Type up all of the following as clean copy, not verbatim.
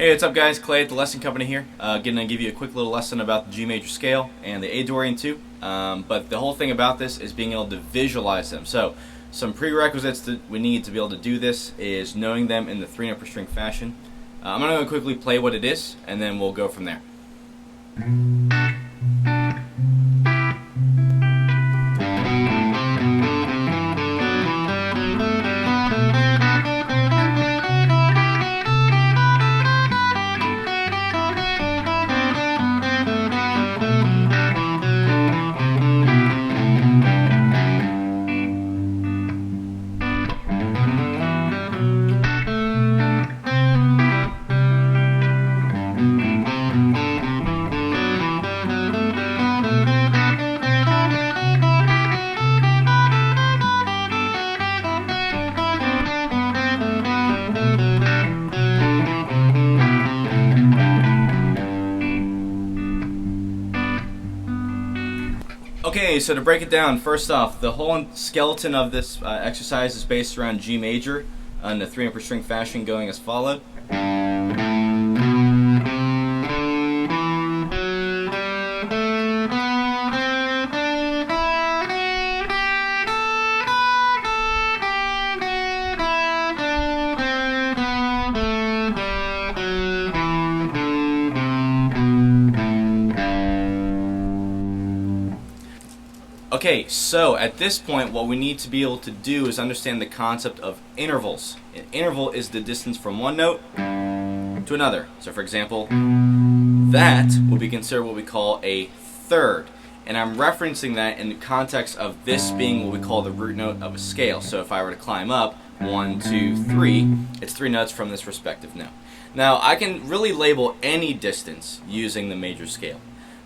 Hey, what's up guys? Clay at the Lesson Company here. Gonna give you a quick little lesson about the G major scale and the A Dorian too. But the whole thing about this is being able to visualize them. So some prerequisites that we need to be able to do this is knowing them in the 3-note per string fashion. I'm gonna quickly play what it is and then we'll go from there. Okay, so to break it down, first off, the whole skeleton of this exercise is based around G major in the 3-note per string fashion, going as followed. Okay, so at this point what we need to be able to do is understand the concept of intervals. An interval is the distance from one note to another. So for example, that would be considered what we call a third. And I'm referencing that in the context of this being what we call the root note of a scale. So if I were to climb up 1, 2, 3, it's 3 notes from this respective note. Now I can really label any distance using the major scale.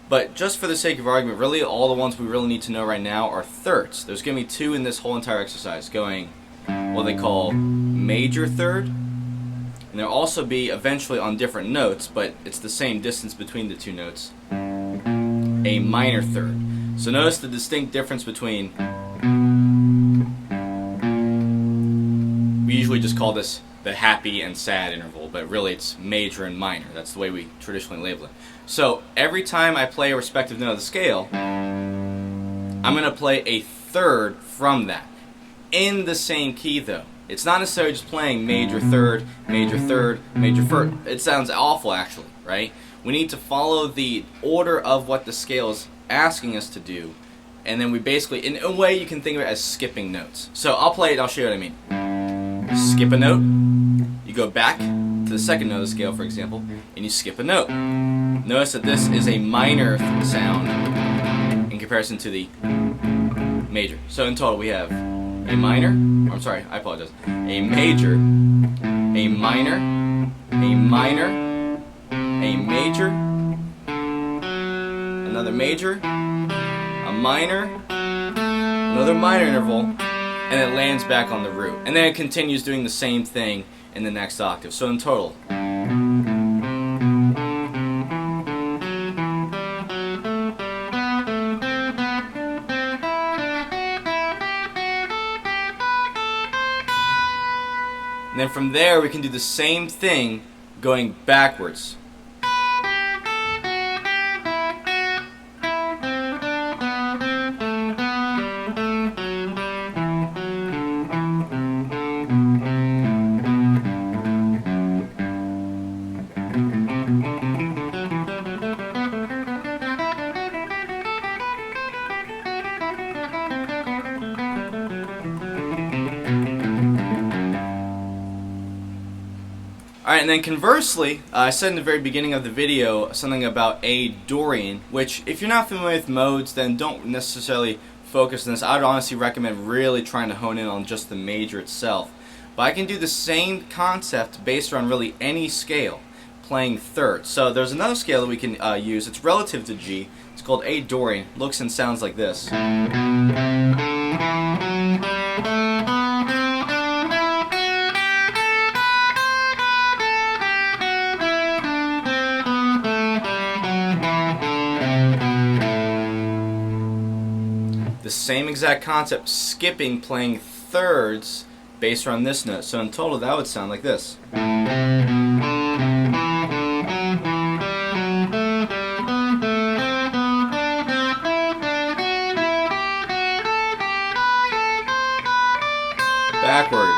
But just for the sake of argument, really all the ones we really need to know right now are thirds. There's going to be 2 in this whole entire exercise, going what they call major third. And there'll also be eventually on different notes, but it's the same distance between the 2 notes, a minor third. So notice the distinct difference between, we usually just call this the happy and sad interval, but really it's major and minor. That's the way we traditionally label it. So every time I play a respective note of the scale, I'm going to play a third from that. In the same key though. It's not necessarily just playing major third, major third, major third. It sounds awful actually, right? We need to follow the order of what the scale is asking us to do, and then we basically, in a way you can think of it as skipping notes. So I'll play it and I'll show you what I mean. Skip a note, you go back to the second note of the scale, for example, and you skip a note. Notice that this is a minor sound in comparison to the major. So in total we have a minor, I'm sorry, I apologize, a major, a minor, a minor, a major, another major, a minor, another minor interval, and it lands back on the root. And then it continues doing the same thing in the next octave. So in total, and then from there we can do the same thing going backwards. Alright, and then conversely, I said in the very beginning of the video something about A Dorian, which if you're not familiar with modes, then don't necessarily focus on this. I would honestly recommend really trying to hone in on just the major itself. But I can do the same concept based on really any scale, playing thirds. So there's another scale that we can use. It's relative to G. It's called A Dorian. Looks and sounds like this. The same exact concept, skipping, playing thirds based on this note. So in total that would sound like this. backwards.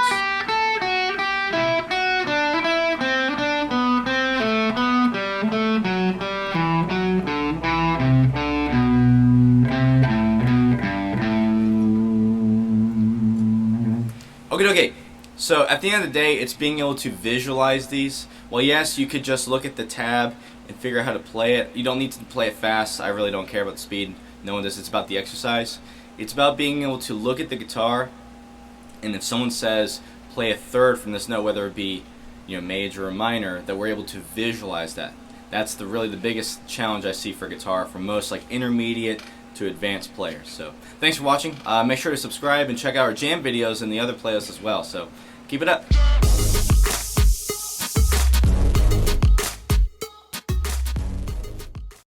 Okay, so at the end of the day, it's being able to visualize these. Well, yes, you could just look at the tab and figure out how to play it. You don't need to play it fast. I really don't care about the speed. No one does. It's about the exercise. It's about being able to look at the guitar, and if someone says play a third from this note, whether it be major or minor, that we're able to visualize that. That's really the biggest challenge I see for guitar for most intermediate to advanced players. So thanks for watching. Make sure to subscribe and check out our jam videos and the other playlists as well. So keep it up.